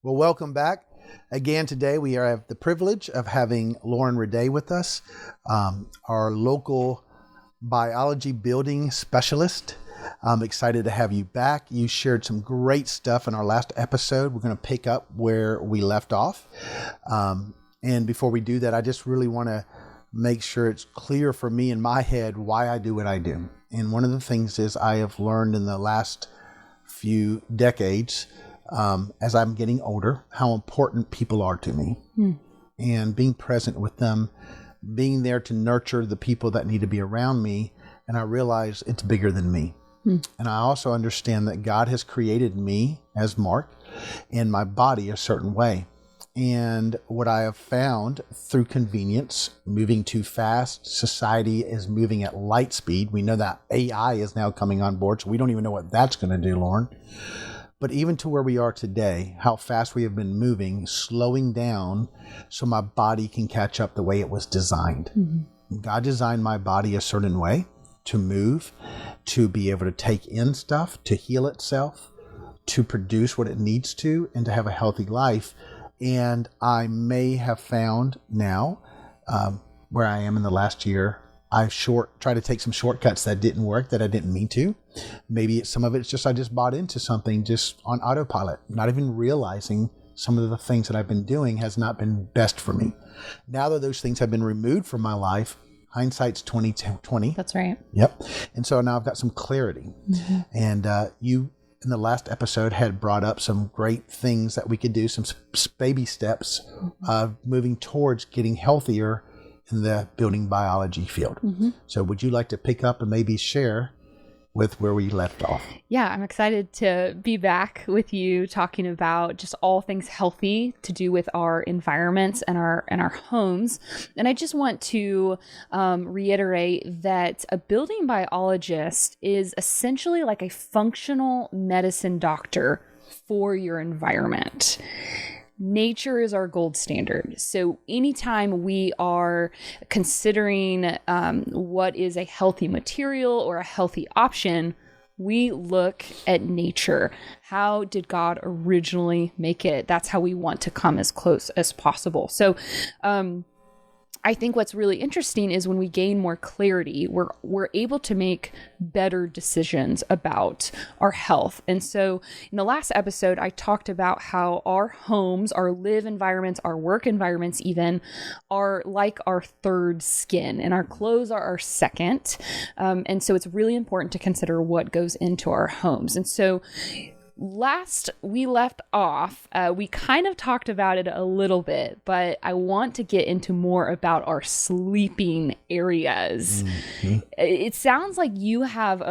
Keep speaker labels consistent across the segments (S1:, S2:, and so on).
S1: Well, welcome back. Again, today we have the privilege of having Lauren Riddei with us, our local biology building specialist. I'm excited to have you back. You shared some great stuff in our last episode. We're going to pick up where we left off. And before we do that, I just really want to make sure it's clear for me in my head why I do what I do. And one of the things is I have learned in the last few decades, as I'm getting older, how important people are to me. And being present with them, being there to nurture the people that need to be around me. And I realize it's bigger than me. And I also understand that God has created me as Mark and my body a certain way. And what I have found through convenience, moving too fast, society is moving at light speed. We know that AI is now coming on board, so we don't even know what that's going to do, Lauren. But even to where we are today, how fast we have been moving, slowing down so my body can catch up the way it was designed. God designed my body a certain way to move, to be able to take in stuff, to heal itself, to produce what it needs to, and to have a healthy life. And I may have found now, where I am in the last year, I try to take some shortcuts that didn't work, that I didn't mean to. Maybe some of it's just I just bought into something just on autopilot, not even realizing some of the things that I've been doing has not been best for me. Now that those things have been removed from my life, hindsight's 2020.
S2: That's right.
S1: Yep. And so now I've got some clarity. And you, in the last episode, had brought up some great things that we could do, some baby steps of moving towards getting healthier in the building biology field. So would you like to pick up and maybe share with where we left off?
S2: Yeah, I'm excited to be back with you talking about just all things healthy to do with our environments and our homes. And I just want to reiterate that a building biologist is essentially like a functional medicine doctor for your environment. Nature is our gold standard. So anytime we are considering what is a healthy material or a healthy option, we look at nature. How did God originally make it? That's how we want to come as close as possible. So I think what's really interesting is when we gain more clarity, we're able to make better decisions about our health. And so in the last episode, I talked about how our homes, our live environments, our work environments even, are like our third skin, and our clothes are our second. And so it's really important to consider what goes into our homes. And so last we left off, we kind of talked about it a little bit, but I want to get into more about our sleeping areas. It sounds like you have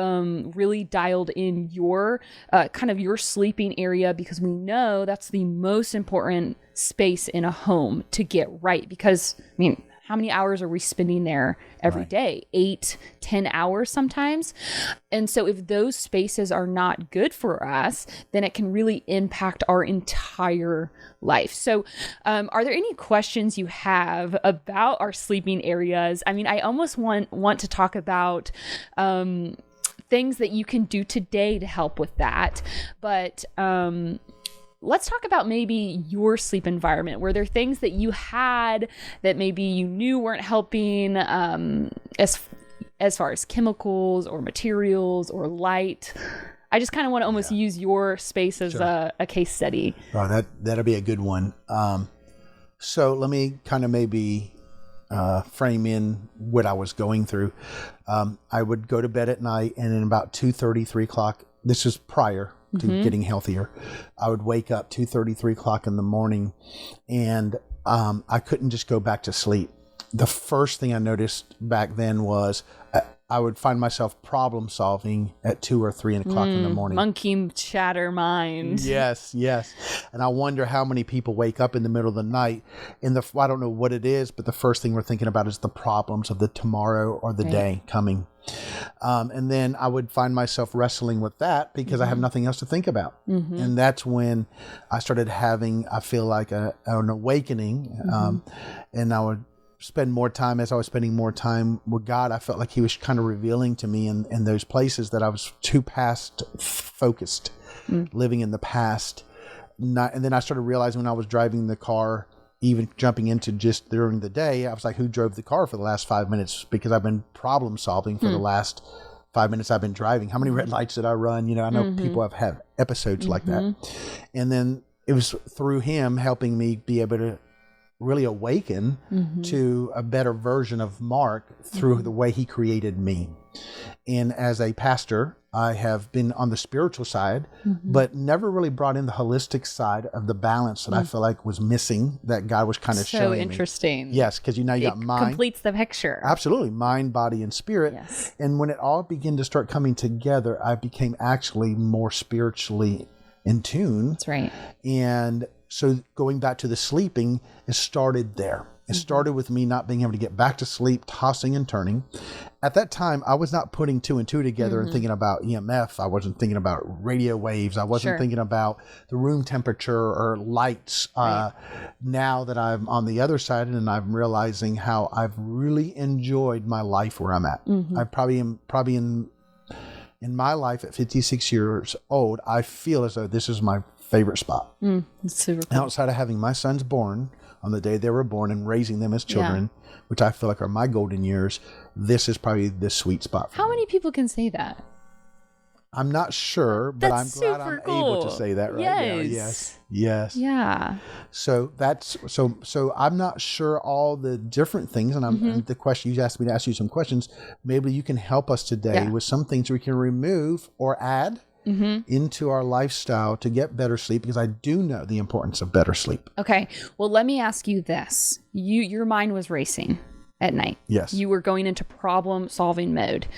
S2: really dialed in your kind of your sleeping area, because we know that's the most important space in a home to get right. Because, I mean, how many hours are we spending there every day? 8, 10 hours sometimes. And so if those spaces are not good for us, then it can really impact our entire life. So are there any questions you have about our sleeping areas? I mean, I almost want to talk about things that you can do today to help with that. But let's talk about maybe your sleep environment. Were there things that you had that maybe you knew weren't helping as far as chemicals or materials or light? I just kind of want to almost use your space as a case study.
S1: Oh, that'll be a good one. So let me kind of maybe frame in what I was going through. I would go to bed at night, and in about 2:30, 3 o'clock, this is prior to getting healthier, I would wake up 2:30, 3 o'clock in the morning, and I couldn't just go back to sleep. The first thing I noticed back then was I would find myself problem solving at 2 or 3 o'clock in the morning.
S2: Monkey chatter mind.
S1: Yes. And I wonder how many people wake up in the middle of the night I don't know what it is, but the first thing we're thinking about is the problems of the tomorrow or the day coming. And then I would find myself wrestling with that because I have nothing else to think about. And that's when I started having, I feel like an awakening. And I would spend more time, as I was spending more time with God, I felt like he was kind of revealing to me in those places that I was too past focused, living in the past, and then I started realizing when I was driving the car, even jumping into just during the day, I was like, who drove the car for the last 5 minutes? Because I've been problem solving for the last 5 minutes I've been driving. How many red lights did I run? You know, I know people have had episodes like that. And then it was through him helping me be able to really awaken to a better version of Mark through the way he created me. And as a pastor, I have been on the spiritual side, but never really brought in the holistic side of the balance that I feel like was missing, that God was kind of showing me.
S2: So interesting.
S1: Yes, because you got mind.
S2: Completes the picture.
S1: Absolutely. Mind, body, and spirit.
S2: Yes.
S1: And when it all began to start coming together, I became actually more spiritually in tune.
S2: That's right.
S1: And so going back to the sleeping, it started there. It started with me not being able to get back to sleep, tossing and turning. At that time, I was not putting two and two together and thinking about EMF. I wasn't thinking about radio waves. I wasn't thinking about the room temperature or lights. Now that I'm on the other side and I'm realizing how I've really enjoyed my life where I'm at. I probably in my life at 56 years old, I feel as though this is my favorite spot.
S2: That's super cool.
S1: Outside of having my sons born on the day they were born and raising them as children, which I feel like are my golden years, this is probably the sweet spot for
S2: How
S1: me.
S2: many people can say that?
S1: I'm not sure, but
S2: That's
S1: I'm glad
S2: super
S1: I'm able to
S2: cool.
S1: say that right now. Yes.
S2: Yeah.
S1: So that's so I'm not sure all the different things, and and the question you asked me to ask you some questions. Maybe you can help us today with some things we can remove or add into our lifestyle to get better sleep, because I do know the importance of better sleep.
S2: Okay. Well, let me ask you this. Your mind was racing at night.
S1: Yes.
S2: You were going into problem solving mode.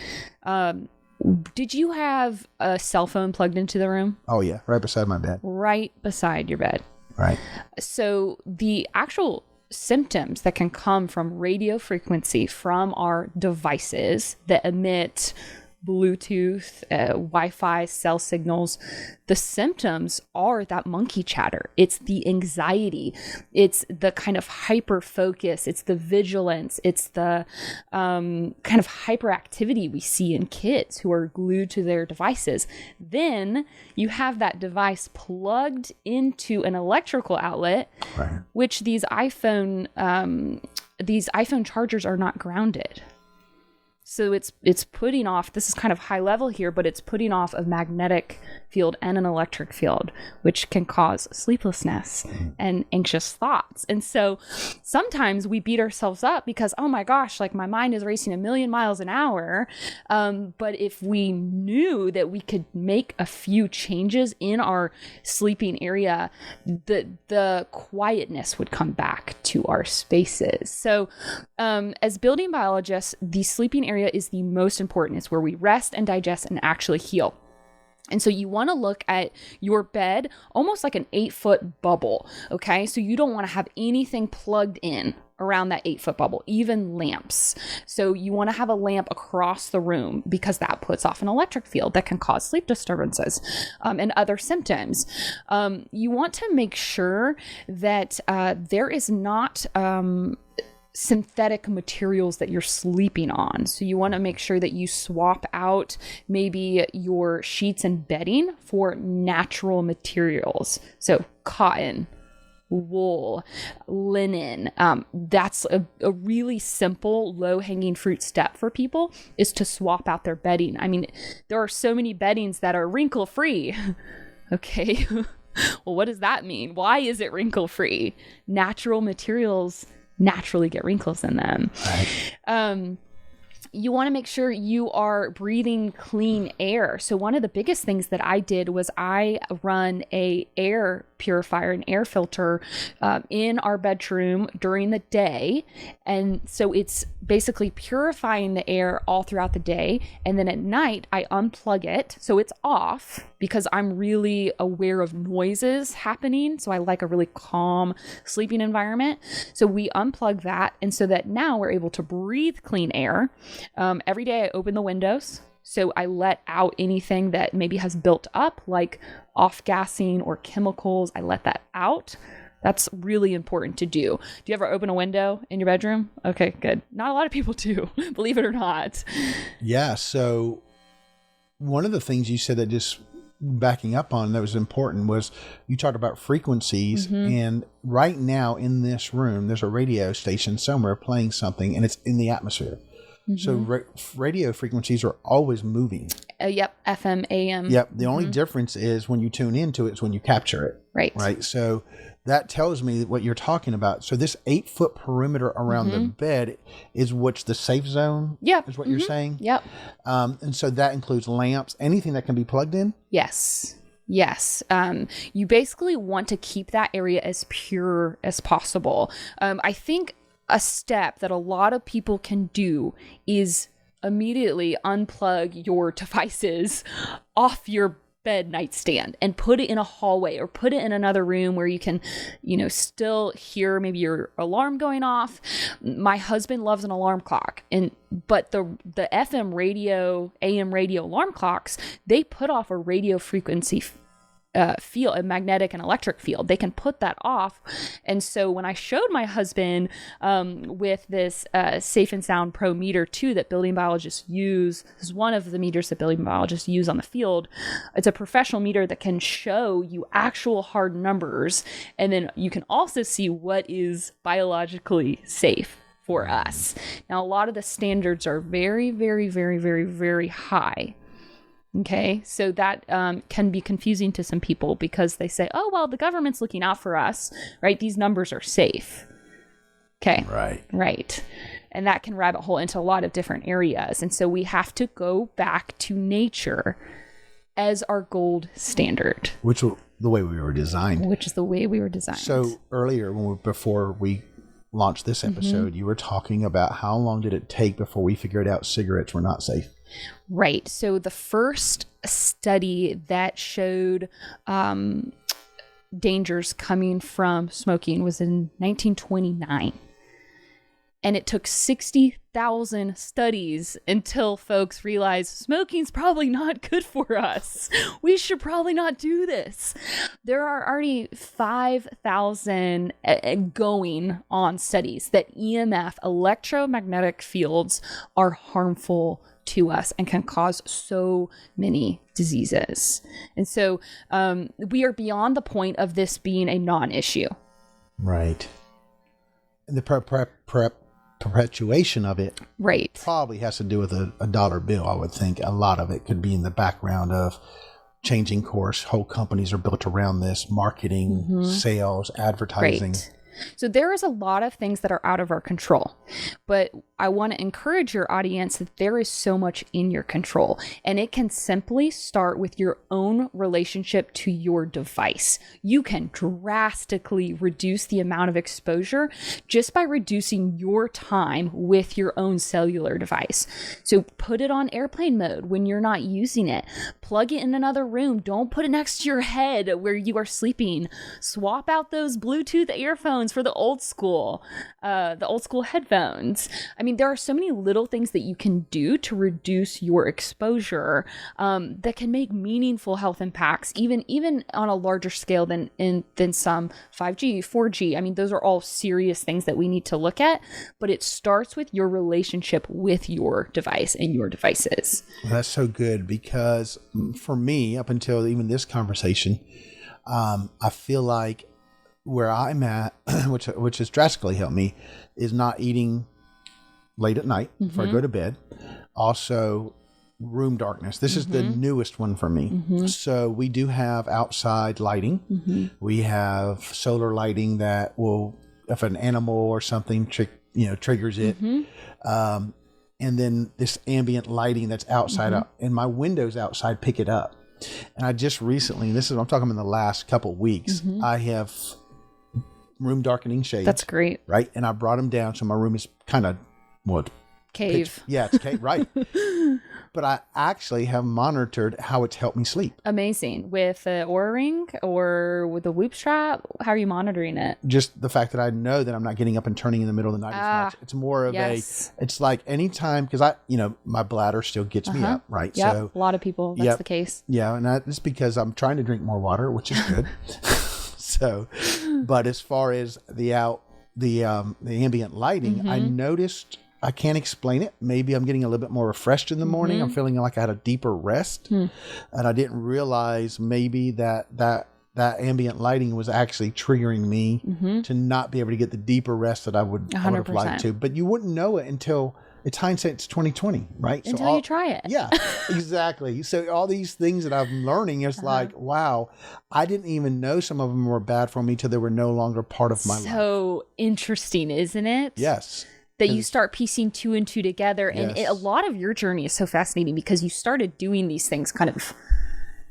S2: Did you have a cell phone plugged into the room?
S1: Oh yeah, right beside my bed.
S2: Right beside your bed.
S1: Right.
S2: So the actual symptoms that can come from radio frequency from our devices that emit Bluetooth, Wi-Fi, cell signals, the symptoms are that monkey chatter. It's the anxiety. It's the kind of hyper focus. It's the vigilance. It's the kind of hyperactivity we see in kids who are glued to their devices. Then you have that device plugged into an electrical outlet, which these iPhone chargers are not grounded. So it's putting off, this is kind of high level here, but it's putting off a magnetic field and an electric field, which can cause sleeplessness and anxious thoughts. And so sometimes we beat ourselves up because, oh my gosh, like my mind is racing 1,000,000 miles an hour. But if we knew that we could make a few changes in our sleeping area, the quietness would come back to our spaces. So as building biologists, the sleeping area is the most important. It's where we rest and digest and actually heal. And so you want to look at your bed almost like an 8-foot bubble. Okay. So you don't want to have anything plugged in around that 8-foot bubble, even lamps. So you want to have a lamp across the room because that puts off an electric field that can cause sleep disturbances and other symptoms. You want to make sure that there is not synthetic materials that you're sleeping on. So you want to make sure that you swap out maybe your sheets and bedding for natural materials. So cotton, wool, linen. That's a really simple, low-hanging fruit step for people, is to swap out their bedding. I mean, there are so many beddings that are wrinkle-free. Okay. Well, what does that mean? Why is it wrinkle-free? Natural materials naturally get wrinkles in them. Right. You want to make sure you are breathing clean air. So one of the biggest things that I did was I run a air purifier, an air filter in our bedroom during the day. And so it's basically purifying the air all throughout the day. And then at night, I unplug it. So it's off because I'm really aware of noises happening. So I like a really calm sleeping environment. So we unplug that. And so that now we're able to breathe clean air. Every day I open the windows. So I let out anything that maybe has built up, like off-gassing or chemicals. I let that out. That's really important to do. Do you ever open a window in your bedroom? Okay, good. Not a lot of people do, believe it or not.
S1: Yeah. So one of the things you said that just backing up on that was important was you talked about frequencies, and right now in this room, there's a radio station somewhere playing something, and it's in the atmosphere. So radio frequencies are always moving.
S2: Yep. FM, AM.
S1: Yep. The only difference is when you tune into it is when you capture it.
S2: Right.
S1: Right. So that tells me what you're talking about. So this 8-foot perimeter around the bed is what's the safe zone.
S2: Yep.
S1: Is what you're saying.
S2: Yep.
S1: And so that includes lamps, anything that can be plugged in.
S2: Yes. Yes. You basically want to keep that area as pure as possible. I think a step that a lot of people can do is immediately unplug your devices off your bed nightstand and put it in a hallway or put it in another room where you can, still hear maybe your alarm going off. My husband loves an alarm clock, but the FM radio, AM radio alarm clocks, they put off a radio frequency field, a magnetic and electric field. They can put that off. And so when I showed my husband with this Safe and Sound Pro meter 2 that building biologists use, this is one of the meters that building biologists use on the field. It's a professional meter that can show you actual hard numbers. And then you can also see what is biologically safe for us. Now, a lot of the standards are very, very, very, very, very high. Okay, so that can be confusing to some people because they say, oh, well, the government's looking out for us, right? These numbers are safe. Okay. Right. And that can rabbit hole into a lot of different areas. And so we have to go back to nature as our gold standard.
S1: Which is the way we were designed. So earlier, before we launched this episode, you were talking about how long did it take before we figured out cigarettes were not safe?
S2: Right. So the first study that showed dangers coming from smoking was in 1929. And it took 60,000 studies until folks realized smoking's probably not good for us. We should probably not do this. There are already 5,000 going on studies that EMF, electromagnetic fields, are harmful to us and can cause so many diseases. And so we are beyond the point of this being a non-issue.
S1: Right. And the perpetuation of it probably has to do with a dollar bill. I would think a lot of it could be in the background of changing course. Whole companies are built around this: marketing, sales, advertising.
S2: Right. So there is a lot of things that are out of our control, but I want to encourage your audience that there is so much in your control, and it can simply start with your own relationship to your device. You can drastically reduce the amount of exposure just by reducing your time with your own cellular device. So put it on airplane mode when you're not using it. Plug it in another room. Don't put it next to your head where you are sleeping. Swap out those Bluetooth earphones for the old school headphones. I mean, there are so many little things that you can do to reduce your exposure that can make meaningful health impacts, even on a larger scale than some 5G, 4G. I mean, those are all serious things that we need to look at, but it starts with your relationship with your device and your devices.
S1: Well, that's so good, because for me, up until even this conversation, I feel like where I'm at, which has drastically helped me, is not eating late at night before I go to bed. Also, room darkness. This is the newest one for me. So we do have outside lighting. We have solar lighting that will, if an animal or something triggers it. And then this ambient lighting that's outside, and my windows outside pick it up. And I just recently, I'm talking in the last couple of weeks, I have room darkening shades.
S2: That's great.
S1: Right. And I brought them down. So my room is kind of
S2: cave.
S1: It's cave. Right. But I actually have monitored how it's helped me sleep.
S2: Amazing. With the Oura Ring or with the Whoop strap? How are you monitoring it?
S1: Just the fact that I know that I'm not getting up and turning in the middle of the night as much. It's more of it's like anytime, because my bladder still gets me up. Right.
S2: Yep.
S1: So
S2: a lot of people, that's the case.
S1: Yeah. And it's because I'm trying to drink more water, which is good. So, but as far as the ambient lighting, I noticed I can't explain it. Maybe I'm getting a little bit more refreshed in the morning. I'm feeling like I had a deeper rest, and I didn't realize maybe that ambient lighting was actually triggering me to not be able to get the deeper rest that I would have liked to. But you wouldn't know it until it's hindsight. It's 2020, right?
S2: Until you try it.
S1: Yeah, exactly. So all these things that I'm learning is like, wow, I didn't even know some of them were bad for me till they were no longer part of my life.
S2: So interesting, isn't it?
S1: Yes.
S2: That you start piecing 2 and 2 together. And a lot of your journey is so fascinating because you started doing these things kind of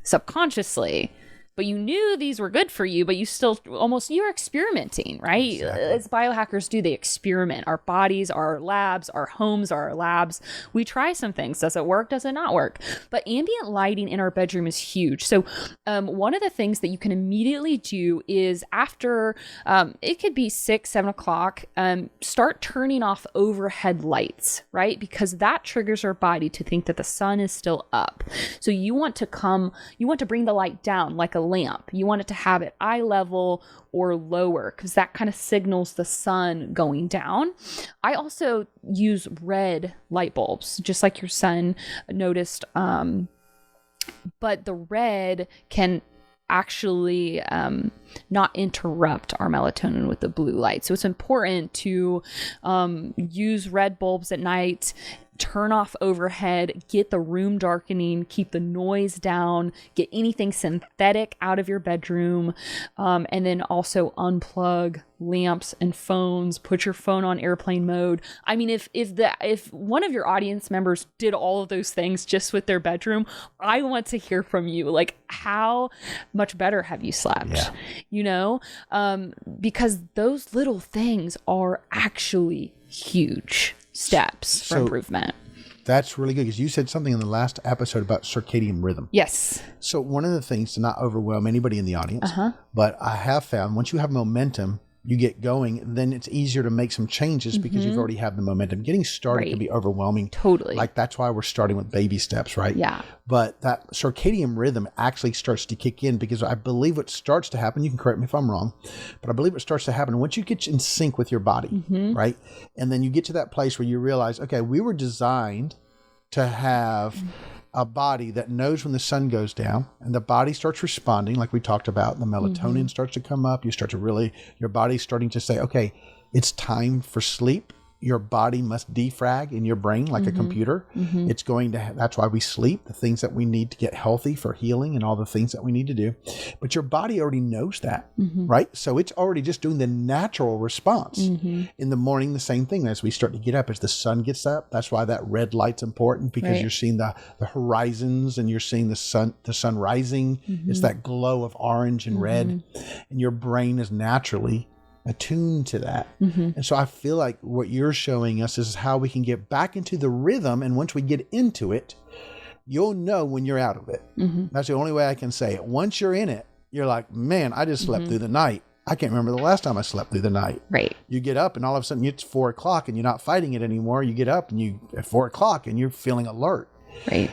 S2: subconsciously, but you knew these were good for you, but you still you're experimenting, right? Exactly. As biohackers do, they experiment. Our bodies are our labs, our homes are our labs. We try some things. Does it work? Does it not work? But ambient lighting in our bedroom is huge. So one of the things that you can immediately do is after, it could be 6, 7 o'clock, start turning off overhead lights, right? Because that triggers our body to think that the sun is still up. So you want to bring the light down like a lamp. You want it to have it eye level or lower because that kind of signals the sun going down. I also use red light bulbs, just like your son noticed. But the red can actually not interrupt our melatonin with the blue light. So it's important to use red bulbs at night, turn off overhead, get the room darkening, keep the noise down, get anything synthetic out of your bedroom, and then also unplug lamps and phones, put your phone on airplane mode. I mean, if one of your audience members did all of those things just with their bedroom, I want to hear from you. Like, how much better have you slept?
S1: Yeah.
S2: You know, because those little things are actually huge steps for improvement.
S1: That's really good because you said something in the last episode about circadian rhythm.
S2: Yes.
S1: So one of the things, to not overwhelm anybody in the audience, but I have found once you have momentum, you get going, then it's easier to make some changes because you've already have the momentum. Getting started can be overwhelming.
S2: Totally.
S1: Like that's why we're starting with baby steps, right?
S2: Yeah.
S1: But that circadian rhythm actually starts to kick in because I believe what starts to happen, you can correct me if I'm wrong, but I believe it starts to happen once you get in sync with your body, right? And then you get to that place where you realize, okay, we were designed to have a body that knows when the sun goes down, and the body starts responding like we talked about. The melatonin starts to come up. Your body's starting to say, okay, it's time for sleep. Your body must defrag in your brain like a computer. It's going to, that's why we sleep, the things that we need to get healthy for healing and all the things that we need to do. But your body already knows that, right? So it's already just doing the natural response. In the morning, the same thing as we start to get up, as the sun gets up. That's why that red light's important because you're seeing the horizons and you're seeing the sun rising. It's that glow of orange and red, and your brain is naturally attuned to that. And so I feel like what you're showing us is how we can get back into the rhythm. And once we get into it, you'll know when you're out of it. That's the only way I can say it. Once you're in it, you're like, man, I just slept through the night. I can't remember the last time I slept through the night.
S2: Right.
S1: You get up and all of a sudden it's 4 o'clock and you're not fighting it anymore. You get up and you at 4 o'clock and you're feeling alert.
S2: Right.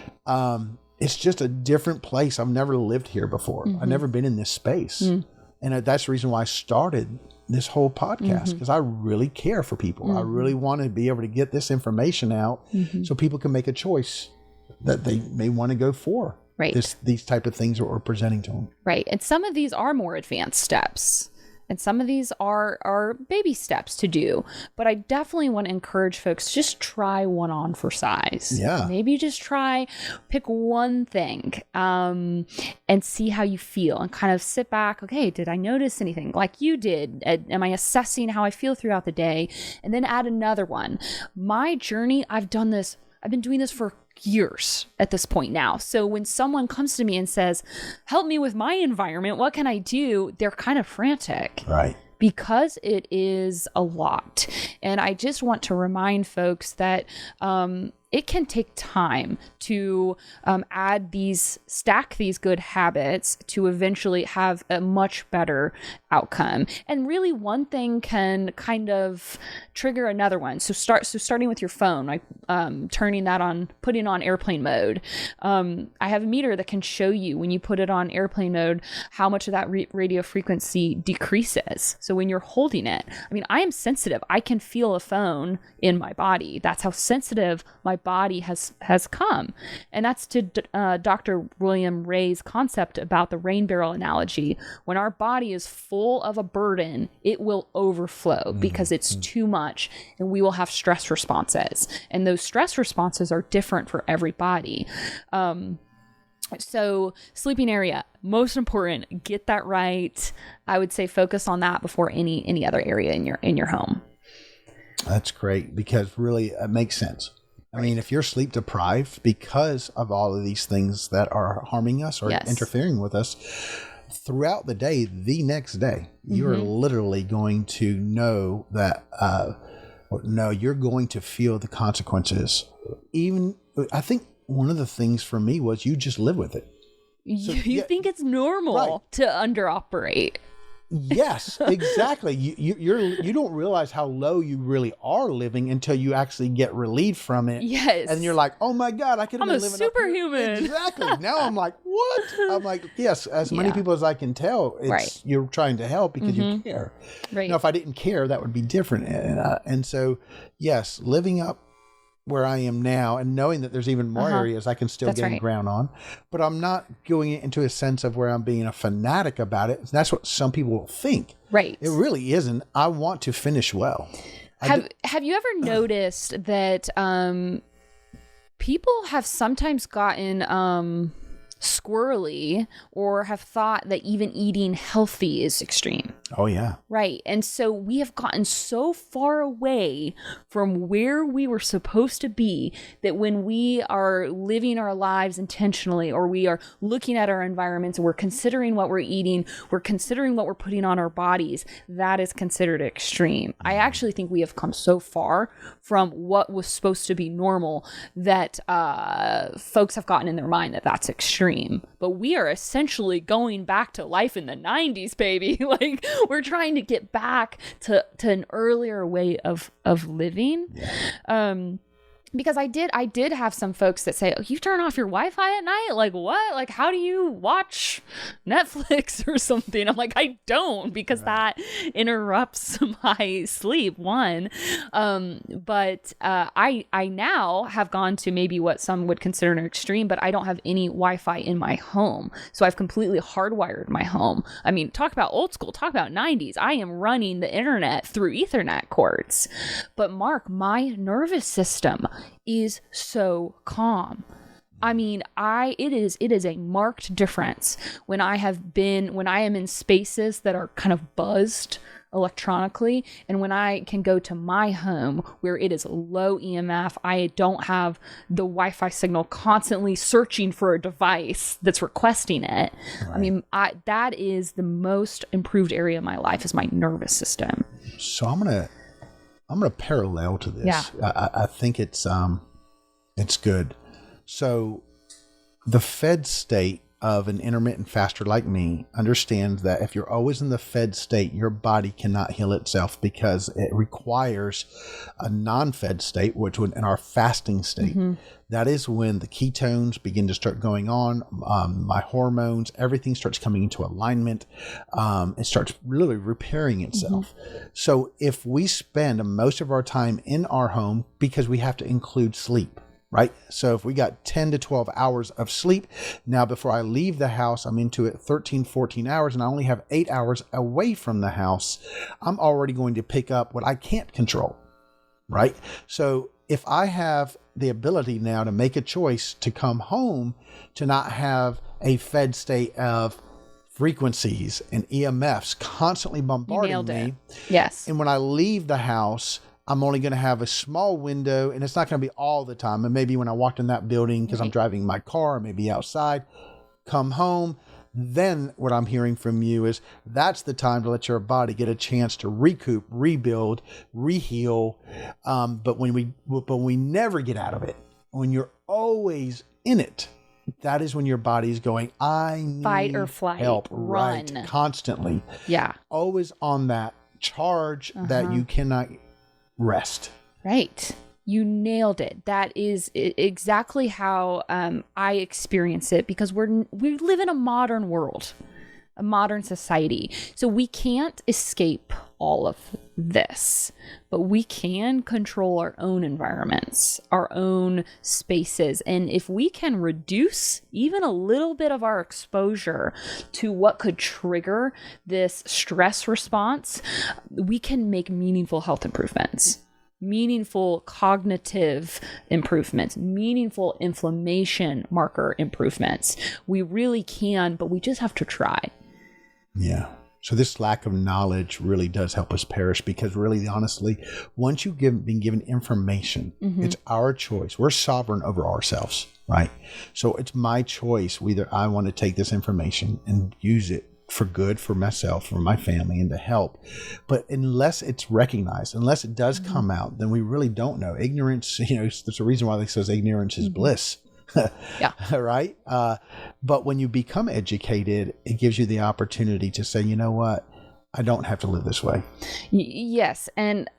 S1: It's just a different place. I've never lived here before. I've never been in this space. And that's the reason why I started this whole podcast, because I really care for people. I really want to be able to get this information out so people can make a choice that they may want to go for.
S2: Right.
S1: These type of things that we're presenting to them.
S2: Right. And some of these are more advanced steps. And some of these are baby steps to do. But I definitely want to encourage folks to just try one on for size.
S1: Yeah.
S2: Maybe just pick one thing and see how you feel and kind of sit back. Okay, did I notice anything like you did? Am I assessing how I feel throughout the day? And then add another one. My journey, I've been doing this for years at this point now. So when someone comes to me and says, help me with my environment, what can I do? They're kind of frantic.
S1: Right.
S2: Because it is a lot. And I just want to remind folks that it can take time to stack these good habits to eventually have a much better outcome. And really, one thing can kind of trigger another one. So starting with your phone, like turning that on, putting on airplane mode. I have a meter that can show you when you put it on airplane mode how much of that radio frequency decreases. So when you're holding it, I mean, I am sensitive. I can feel a phone in my body. That's how sensitive my body has come. And that's to Dr. William Ray's concept about the rain barrel analogy. When our body is full of a burden, it will overflow because it's too much, and we will have stress responses. And those stress responses are different for everybody. So sleeping area, most important, get that right. I would say focus on that before any other area in your home.
S1: That's great, because really it makes sense. I mean, if you're sleep deprived because of all of these things that are harming us or interfering with us throughout the day, the next day, you're literally going to know that, you're going to feel the consequences. Even, I think one of the things for me was you just live with it.
S2: So, you think it's normal to underoperate.
S1: Yes, exactly. You don't realize how low you really are living until you actually get relieved from it.
S2: Yes.
S1: And you're like, oh my God, I could have been living
S2: superhuman.
S1: Exactly. Now I'm like, what? I'm like, yes, as many people as I can tell, you're trying to help because you care.
S2: Right.
S1: Now, if I didn't care, that would be different. And so, yes, living up where I am now and knowing that there's even more areas I can still gain ground on, but I'm not going into a sense of where I'm being a fanatic about it. That's what some people think.
S2: Right.
S1: It really isn't. I want to finish well.
S2: Have you ever noticed that people have sometimes gotten squirrely or have thought that even eating healthy is extreme?
S1: Oh, yeah.
S2: Right. And so we have gotten so far away from where we were supposed to be that when we are living our lives intentionally, or we are looking at our environments and we're considering what we're eating, we're considering what we're putting on our bodies, that is considered extreme. I actually think we have come so far from what was supposed to be normal that folks have gotten in their mind that that's extreme. But we are essentially going back to life in the 90s, baby. Like, we're trying to get back to an earlier way of living. Because I did have some folks that say, oh, you turn off your Wi-Fi at night? Like, what? Like, how do you watch Netflix or something? I'm like, I don't, because that interrupts my sleep, one. But I now have gone to maybe what some would consider an extreme, but I don't have any Wi-Fi in my home. So I've completely hardwired my home. I mean, talk about old school, talk about 90s. I am running the internet through Ethernet cords. But Mark, my nervous system is so calm. I mean, it is a marked difference when I am in spaces that are kind of buzzed electronically, and when I can go to my home where it is low EMF, I don't have the Wi-Fi signal constantly searching for a device that's requesting it. Right. I mean, that is the most improved area of my life, is my nervous system.
S1: So I'm gonna parallel to this.
S2: Yeah.
S1: I think it's good. So the fed state of an intermittent faster like me understands that if you're always in the fed state, your body cannot heal itself, because it requires a non-fed state, which would, in our fasting state, that is when the ketones begin to start going on, my hormones, everything starts coming into alignment. It starts really repairing itself. So if we spend most of our time in our home, because we have to include sleep, right? So if we got 10 to 12 hours of sleep, now before I leave the house, I'm into it 13, 14 hours, and I only have 8 hours away from the house, I'm already going to pick up what I can't control, right? So if I have the ability now to make a choice to come home, to not have a fed state of frequencies and EMFs constantly bombarding me.
S2: Yes.
S1: And when I leave the house, I'm only going to have a small window, and it's not going to be all the time. And maybe when I walked in that building, because I'm driving my car, maybe outside, come home, then what I'm hearing from you is that's the time to let your body get a chance to recoup, rebuild, reheal. But we never get out of it. when you're always in it, that is when your body's going, I need
S2: fight or flight,
S1: help,
S2: run.
S1: right? Constantly.
S2: Yeah.
S1: Always on that charge that you cannot rest.
S2: Right. You nailed it. That is exactly how I experience it, because we live in a modern world, a modern society. So we can't escape all of this, but we can control our own environments, our own spaces. And if we can reduce even a little bit of our exposure to what could trigger this stress response, we can make meaningful health improvements. Meaningful cognitive improvements, meaningful inflammation marker improvements. We really can, but we just have to try.
S1: Yeah. So this lack of knowledge really does help us perish, because really, honestly, once you've been given information, it's our choice. We're sovereign over ourselves, right? So it's my choice whether I want to take this information and use it for good for myself, for my family, and to help. But unless it's recognized, unless it does come out, then we really don't know. Ignorance, there's a reason why they says ignorance is bliss.
S2: Yeah.
S1: Right. But when you become educated, it gives you the opportunity to say, you know what? I don't have to live this way.
S2: Yes. And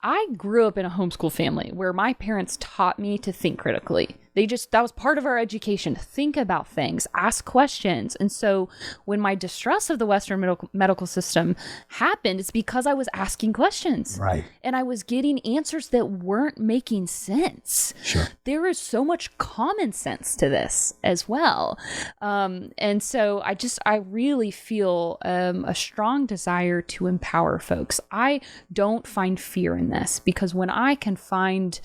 S2: I grew up in a homeschool family where my parents taught me to think critically. That was part of our education. Think about things, ask questions. And so when my distrust of the Western medical system happened, it's because I was asking questions.
S1: Right.
S2: And I was getting answers that weren't making sense.
S1: Sure.
S2: There is so much common sense to this as well. And so I really feel a strong desire to empower folks. I don't find fear in this, because when I can find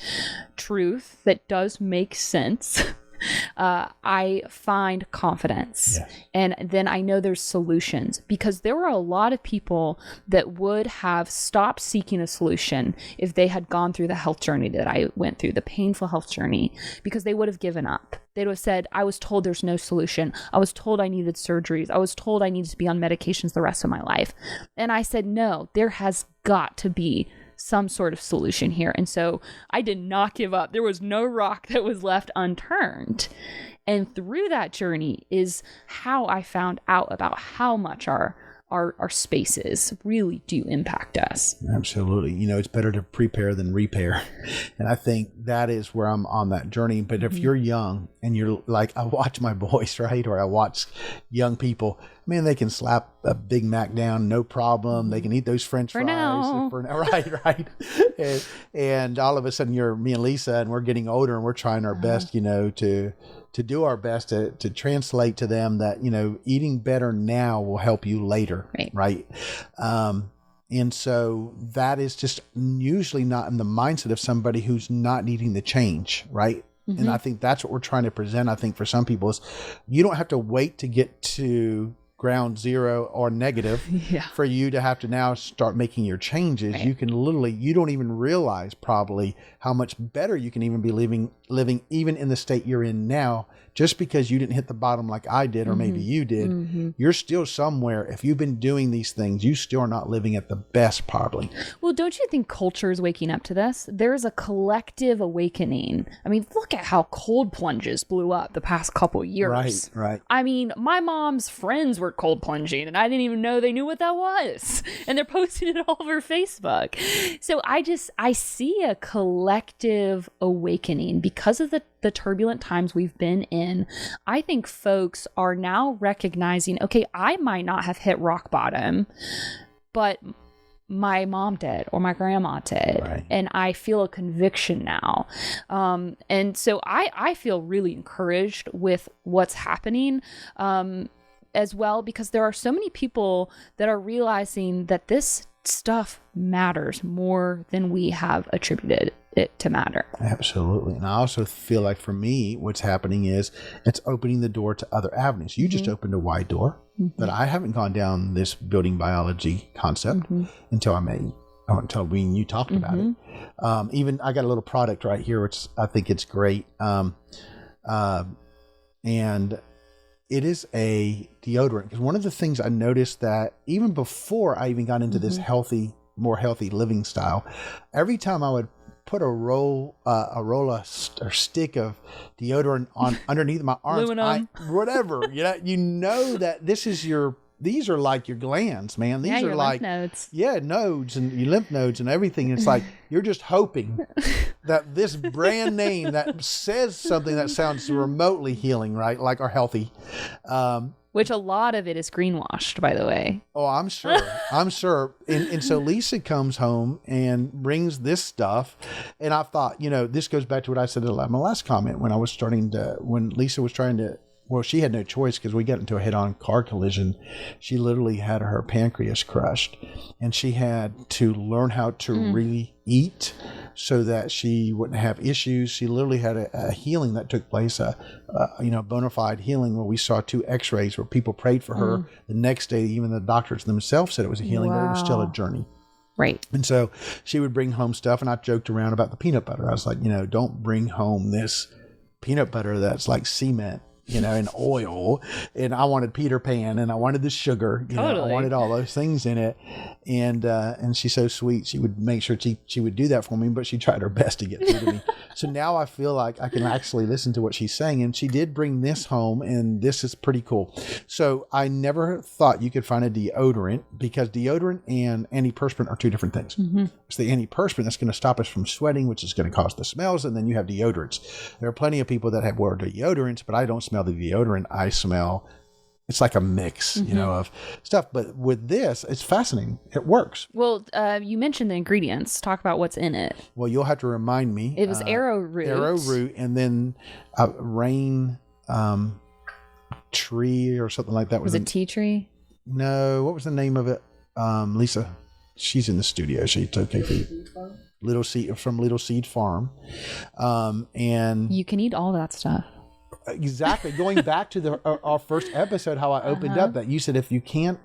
S2: truth that does make sense, I find confidence.
S1: Yes.
S2: And then I know there's solutions, because there were a lot of people that would have stopped seeking a solution if they had gone through the health journey that I went through, the painful health journey, because they would have given up. They'd have said, I was told there's no solution. I was told I needed surgeries. I was told I needed to be on medications the rest of my life. And I said, no, there has got to be some sort of solution here. And so I did not give up. There was no rock that was left unturned. And through that journey is how I found out about how much our spaces really do impact us.
S1: Absolutely. It's better to prepare than repair. And I think that is where I'm on that journey. But if you're young and you're like, I watch my boys, right? Or I watch young people, man, they can slap a Big Mac down, no problem. They can eat those French fries.
S2: Now.
S1: Right. And all of a sudden you're me and Lisa, and we're getting older, and we're trying our best, to do our best to translate to them that, eating better now will help you later. Right. And so that is just usually not in the mindset of somebody who's not needing the change. Right. And I think that's what we're trying to present. I think for some people is you don't have to wait to get to ground zero or negative for you to have to now start making your changes. Right. You can you don't even realize probably how much better you can even be living even in the state you're in now, just because you didn't hit the bottom like I did, or maybe you did. You're still somewhere. If you've been doing these things, you still are not living at the best probably.
S2: Well, don't you think culture is waking up to this? There's a collective awakening. I mean, look at how cold plunges blew up the past couple years.
S1: Right.
S2: I mean, my mom's friends were cold plunging, and I didn't even know they knew what that was. And they're posting it all over Facebook. So I see a collective awakening because of the turbulent times we've been in. I think folks are now recognizing, okay, I might not have hit rock bottom, but my mom did, or my grandma did. Right. And I feel a conviction now. And so I feel really encouraged with what's happening as well, because there are so many people that are realizing that this stuff matters more than we have attributed it to matter.
S1: Absolutely. And I also feel like for me, what's happening is it's opening the door to other avenues. You just opened a wide door that I haven't gone down this building biology concept until when you talked about it. Even I got a little product right here, which I think it's great. And it is a deodorant. Because one of the things I noticed that even before I even got into this more healthy living style, every time I would put a roll or stick of deodorant on underneath my arms, whatever, you know that these are like your glands, man. These are
S2: your
S1: like
S2: lymph nodes.
S1: Nodes and your lymph nodes and everything. It's like you're just hoping that this brand name that says something that sounds remotely healing, right? Like or healthy.
S2: Which a lot of it is greenwashed, by the way.
S1: Oh, I'm sure. I'm sure. And so Lisa comes home and brings this stuff. And I thought, this goes back to what I said in my last comment when Lisa was trying to, well, she had no choice because we got into a head-on car collision. She literally had her pancreas crushed, and she had to learn how to really eat so that she wouldn't have issues. She literally had a healing that took place, a bona fide healing where we saw 2 x-rays where people prayed for her. The next day, even the doctors themselves said it was a healing, but it was still a journey.
S2: Right.
S1: And so she would bring home stuff, and I joked around about the peanut butter. I was like, don't bring home this peanut butter that's like cement, and oil. And I wanted Peter Pan, and I wanted the sugar. I wanted all those things in it. And she's so sweet. She would make sure she would do that for me, but she tried her best to get through to me. So now I feel like I can actually listen to what she's saying. And she did bring this home, and this is pretty cool. So I never thought you could find a deodorant, because deodorant and antiperspirant are 2 different things. It's the antiperspirant that's going to stop us from sweating, which is going to cause the smells. And then you have deodorants. There are plenty of people that have wear deodorants, but I don't smell the deodorant. I smell, it's like a mix, of stuff. But with this, it's fascinating. It works.
S2: Well, you mentioned the ingredients. Talk about what's in it.
S1: Well, you'll have to remind me.
S2: It was arrowroot.
S1: Arrowroot, and then rain tree or something like that.
S2: Was it tea tree?
S1: No. What was the name of it? Lisa, she's in the studio. It's okay for you. Little Seed Farm. And
S2: you can eat all that stuff.
S1: Exactly. Going back to our first episode, how I opened up that you said if you can't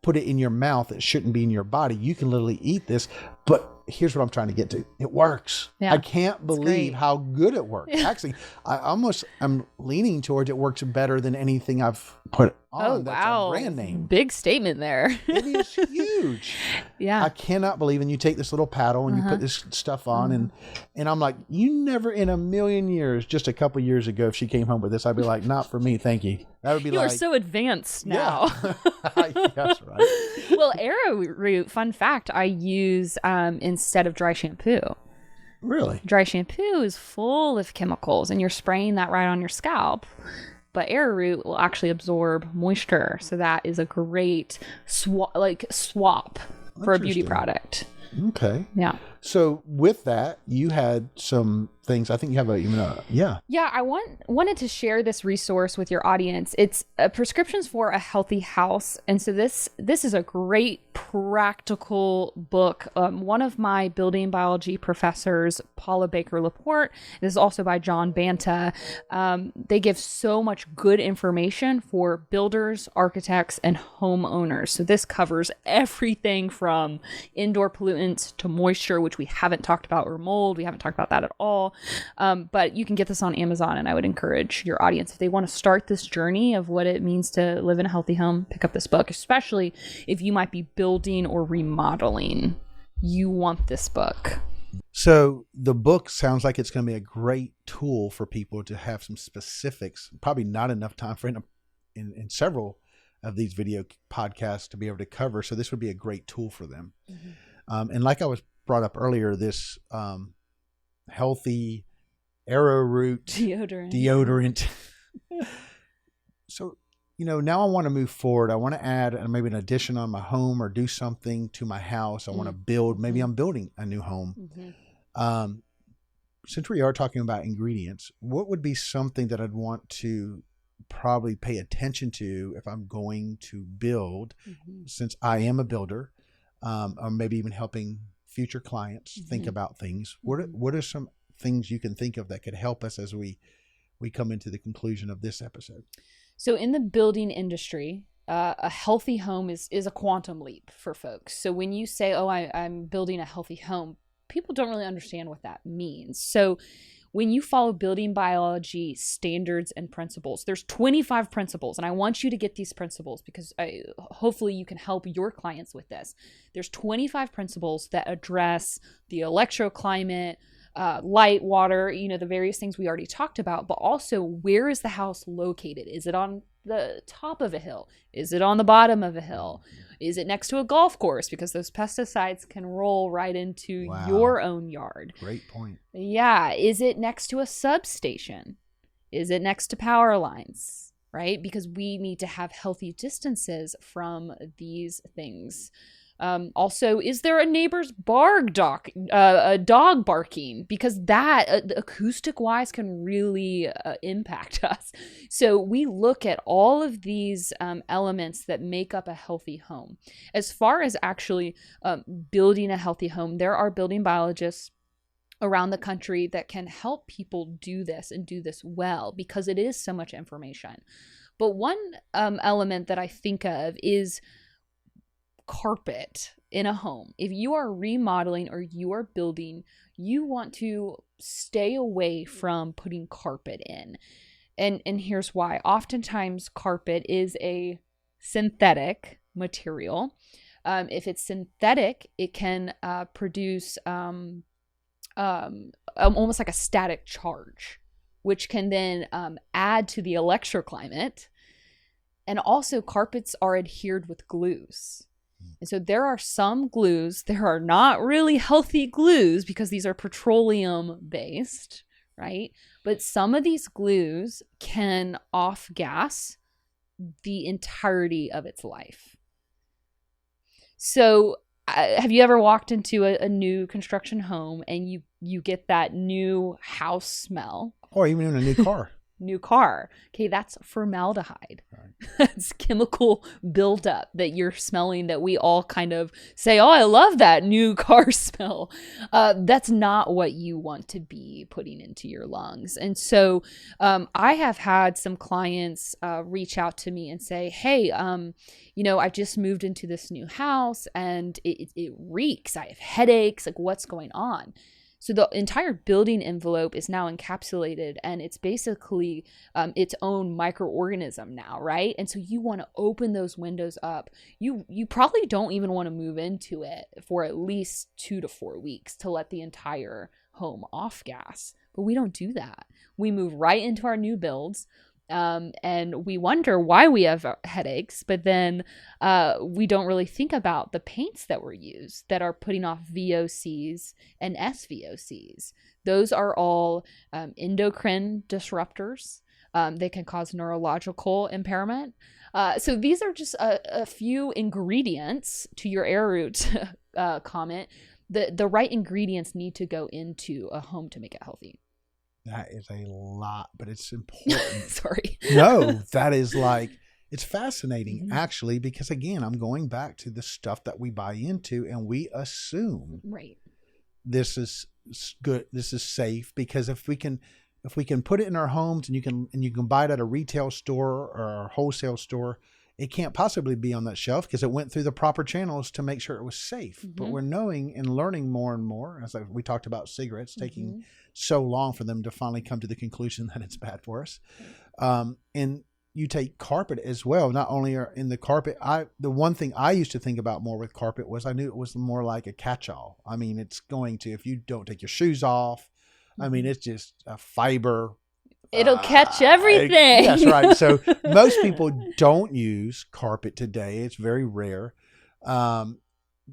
S1: put it in your mouth, it shouldn't be in your body. You can literally eat this. But here's what I'm trying to get to. It works. Yeah, I can't believe how good it works. Actually, I'm leaning towards it works better than anything I've put on. That's a brand name.
S2: Big statement there.
S1: It is huge.
S2: Yeah.
S1: I cannot believe. And you take this little paddle and you put this stuff on and I'm like, you never in a million years, just a couple years ago, if she came home with this, I'd be like, not for me. Thank you. That would be
S2: you are so advanced now.
S1: Yeah. That's right.
S2: Well, arrowroot, fun fact, I use instead of dry shampoo.
S1: Really?
S2: Dry shampoo is full of chemicals and you're spraying that right on your scalp. But arrowroot will actually absorb moisture. So that is a great swap for a beauty product.
S1: Okay.
S2: Yeah.
S1: So with that, you had some things. I think you have
S2: Yeah, I wanted to share this resource with your audience. It's Prescriptions for a Healthy House. And so this is a great practical book. One of my building biology professors, Paula Baker Laporte, this is also by John Banta. They give so much good information for builders, architects, and homeowners. So this covers everything from indoor pollutants to moisture, which we haven't talked about, or mold. We haven't talked about that at all. But you can get this on Amazon, and I would encourage your audience, if they want to start this journey of what it means to live in a healthy home, pick up this book, especially if you might be building or remodeling. You want this book.
S1: So the book sounds like it's going to be a great tool for people to have some specifics. Probably not enough time for in several of these video podcasts to be able to cover. So this would be a great tool for them. And like I was brought up earlier, this healthy arrowroot deodorant. So, now I want to move forward. I want to add maybe an addition on my home or do something to my house. I want to build, maybe I'm building a new home. Since we are talking about ingredients, what would be something that I'd want to probably pay attention to if I'm going to build, since I am a builder, or maybe even helping future clients think about things? What are some things you can think of that could help us as we come into the conclusion of this episode?
S2: So in the building industry, a healthy home is a quantum leap for folks. So when you say, I'm building a healthy home, people don't really understand what that means. So when you follow building biology standards and principles, there's 25 principles, and I want you to get these principles because hopefully you can help your clients with this. There's 25 principles that address the electroclimate, light, water, the various things we already talked about, but also where is the house located? Is it on the top of a hill? Is it on the bottom of a hill? Is it next to a golf course? Because those pesticides can roll right into your own yard.
S1: Great point.
S2: Yeah. Is it next to a substation? Is it next to power lines? Right? Because we need to have healthy distances from these things. Also, is there a neighbor's a dog barking? Because that acoustic wise can really impact us. So we look at all of these elements that make up a healthy home. As far as actually building a healthy home, there are building biologists around the country that can help people do this and do this well, because it is so much information. But one element that I think of is carpet in a home. If you are remodeling or you are building, you want to stay away from putting carpet in. And here's why. Oftentimes carpet is a synthetic material. If it's synthetic, it can produce almost like a static charge, which can then add to the electroclimate. And also carpets are adhered with glues. And so there are some glues, there are not really healthy glues because these are petroleum based, right? But some of these glues can off-gas the entirety of its life. So have you ever walked into a new construction home and you get that new house smell?
S1: Or even in a new car.
S2: New car. Okay, that's formaldehyde. Right. That's chemical buildup that you're smelling that we all kind of say, oh, I love that new car smell. That's not what you want to be putting into your lungs. And so I have had some clients reach out to me and say, hey, I just moved into this new house and it reeks. I have headaches. Like, what's going on? So the entire building envelope is now encapsulated, and it's basically its own microorganism now, right? And so you want to open those windows up. You probably don't even want to move into it for at least 2 to 4 weeks to let the entire home off gas. But we don't do that. We move right into our new builds. And we wonder why we have headaches, but then we don't really think about the paints that were used that are putting off VOCs and SVOCs. Those are all endocrine disruptors. They can cause neurological impairment. So these are just a few ingredients to your air route comment. The right ingredients need to go into a home to make it healthy.
S1: That is a lot, but it's important.
S2: Sorry.
S1: No, that is it's fascinating actually, because again, I'm going back to the stuff that we buy into and we assume this is good, this is safe, because if we can put it in our homes and you can buy it at a retail store or a wholesale store, it can't possibly be on that shelf because it went through the proper channels to make sure it was safe. But we're knowing and learning more and more, as we talked about cigarettes taking so long for them to finally come to the conclusion that it's bad for us. And you take carpet as well. Not only are in the carpet, the one thing I used to think about more with carpet was I knew it was more like a catch-all. I mean, it's going to, if you don't take your shoes off, I mean, it's just a fiber.
S2: It'll catch everything.
S1: That's right. So most people don't use carpet today. It's very rare.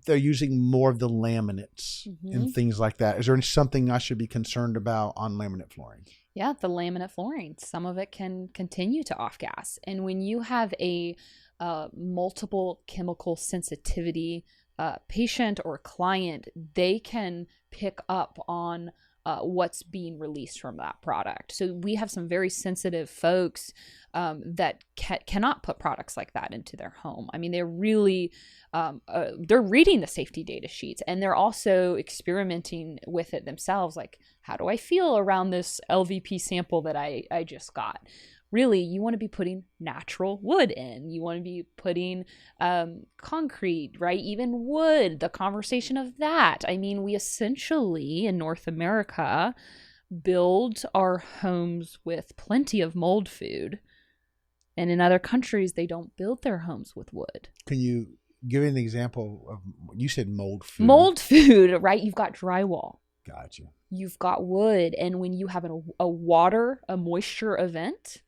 S1: They're using more of the laminates and things like that. Is there something I should be concerned about on laminate flooring?
S2: Yeah, the laminate flooring. Some of it can continue to off-gas. And when you have a multiple chemical sensitivity patient or client, they can pick up on what's being released from that product. So we have some very sensitive folks that cannot put products like that into their home. I mean, they're really, they're reading the safety data sheets and they're also experimenting with it themselves. Like, how do I feel around this LVP sample that I just got? Really, you want to be putting natural wood in. You want to be putting concrete, right? Even wood, the conversation of that. I mean, we essentially in North America build our homes with plenty of mold food. And in other countries, they don't build their homes with wood.
S1: Can you give an example of, you said mold food?
S2: Mold food, right? You've got drywall.
S1: Gotcha.
S2: You've got wood. And when you have a moisture event,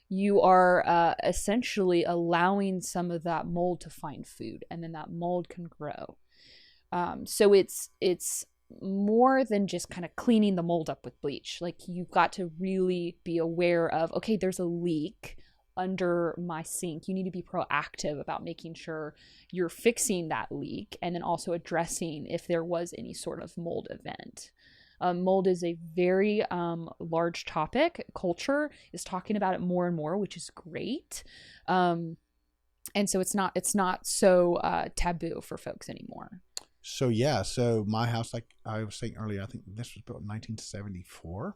S2: you are essentially allowing some of that mold to find food, and then that mold can grow. So it's more than just kind of cleaning the mold up with bleach. Like, you've got to really be aware of, okay, there's a leak under my sink. You need to be proactive about making sure you're fixing that leak, and then also addressing if there was any sort of mold event. Mold is a very large topic. Culture is talking about it more and more, which is great. And so it's not so taboo for folks anymore.
S1: So my house, like I was saying earlier, I think this was built in 1974,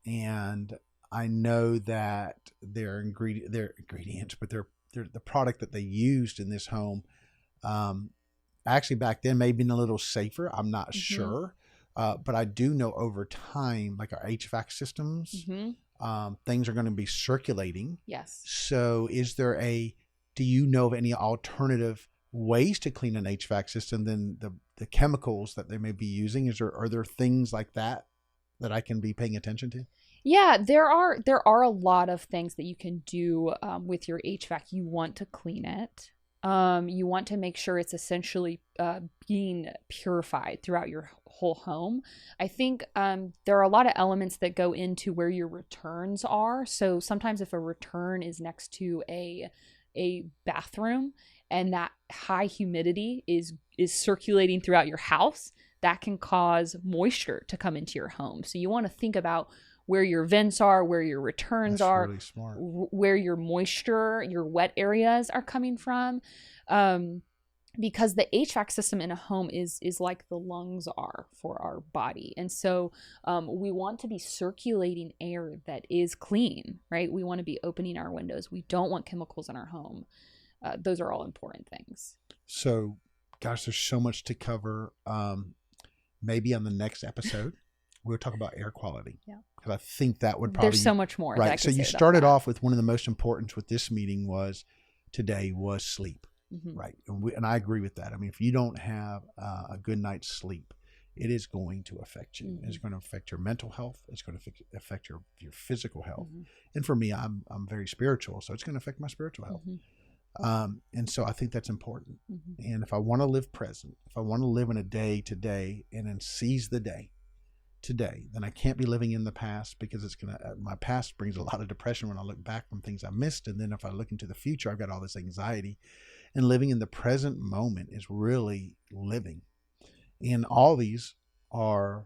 S1: and I know that their ingredients, but they're the product that they used in this home, actually back then may have been a little safer. I'm not sure, but I do know over time, like our HVAC systems, things are going to be circulating.
S2: Yes.
S1: So do you know of any alternative ways to clean an HVAC system than the chemicals that they may be using? Are there things like that I can be paying attention to?
S2: Yeah, there are a lot of things that you can do with your HVAC. You want to clean it. You want to make sure it's essentially being purified throughout your whole home. I think there are a lot of elements that go into where your returns are. So sometimes if a return is next to a bathroom, and that high humidity is circulating throughout your house, that can cause moisture to come into your home. So you want to think about where your vents are, where your returns are,
S1: really smart.
S2: Where your moisture, your wet areas are coming from. Because the HVAC system in a home is like the lungs are for our body. And so we want to be circulating air that is clean, right? We want to be opening our windows. We don't want chemicals in our home. Those are all important things.
S1: So, gosh, there's so much to cover. Maybe on the next episode, we'll talk about air quality.
S2: Yeah.
S1: Because I think that would probably...
S2: There's so much more.
S1: Right. So you started off with one of the most important with this meeting today was sleep. Right. And I agree with that. I mean, if you don't have a good night's sleep, it is going to affect you. It's going to affect your mental health. It's going to affect your physical health. And for me, I'm very spiritual, so it's going to affect my spiritual health. And so I think that's important. And if I want to live present, if I want to live in a day today and then seize the day today, then I can't be living in the past, because my past brings a lot of depression when I look back from things I missed. And then if I look into the future, I've got all this anxiety. And living in the present moment is really living. And all these all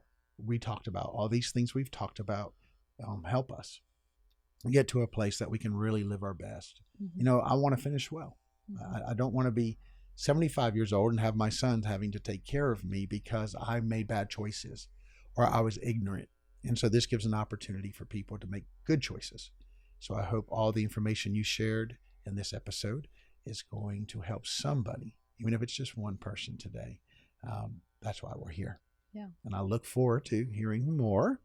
S1: these things we've talked about help us get to a place that we can really live our best. I want to finish well. I don't want to be 75 years old and have my sons having to take care of me because I made bad choices or I was ignorant. And so this gives an opportunity for people to make good choices. So I hope all the information you shared in this episode is going to help somebody, even if it's just one person today. That's why we're here.
S2: Yeah. And
S1: I look forward to hearing more.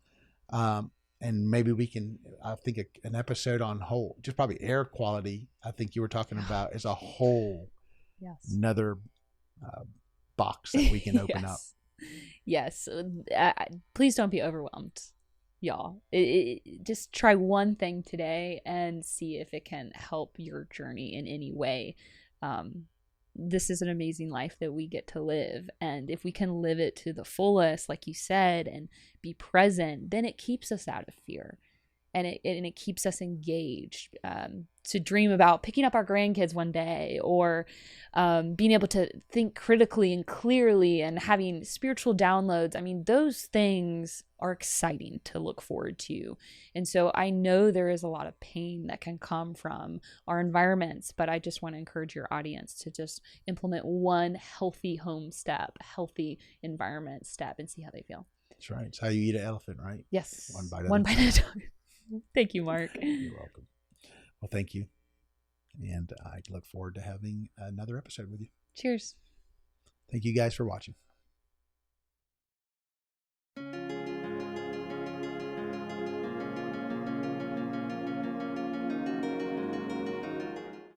S1: And maybe we can, I think an episode on just probably air quality, I think you were talking about, is a whole another box that we can open up.
S2: Yes. Please don't be overwhelmed, y'all. Just try one thing today and see if it can help your journey in any way. This is an amazing life that we get to live. And if we can live it to the fullest, like you said, and be present, then it keeps us out of fear. And it keeps us engaged to dream about picking up our grandkids one day, or being able to think critically and clearly and having spiritual downloads. I mean, those things are exciting to look forward to. And so I know there is a lot of pain that can come from our environments, but I just want to encourage your audience to just implement one healthy home step, healthy environment step, and see how they feel.
S1: That's right. It's how you eat an elephant, right?
S2: Yes.
S1: One bite
S2: at a time. Thank you, Mark.
S1: You're welcome. Well, thank you. And I look forward to having another episode with you.
S2: Cheers.
S1: Thank you guys for watching.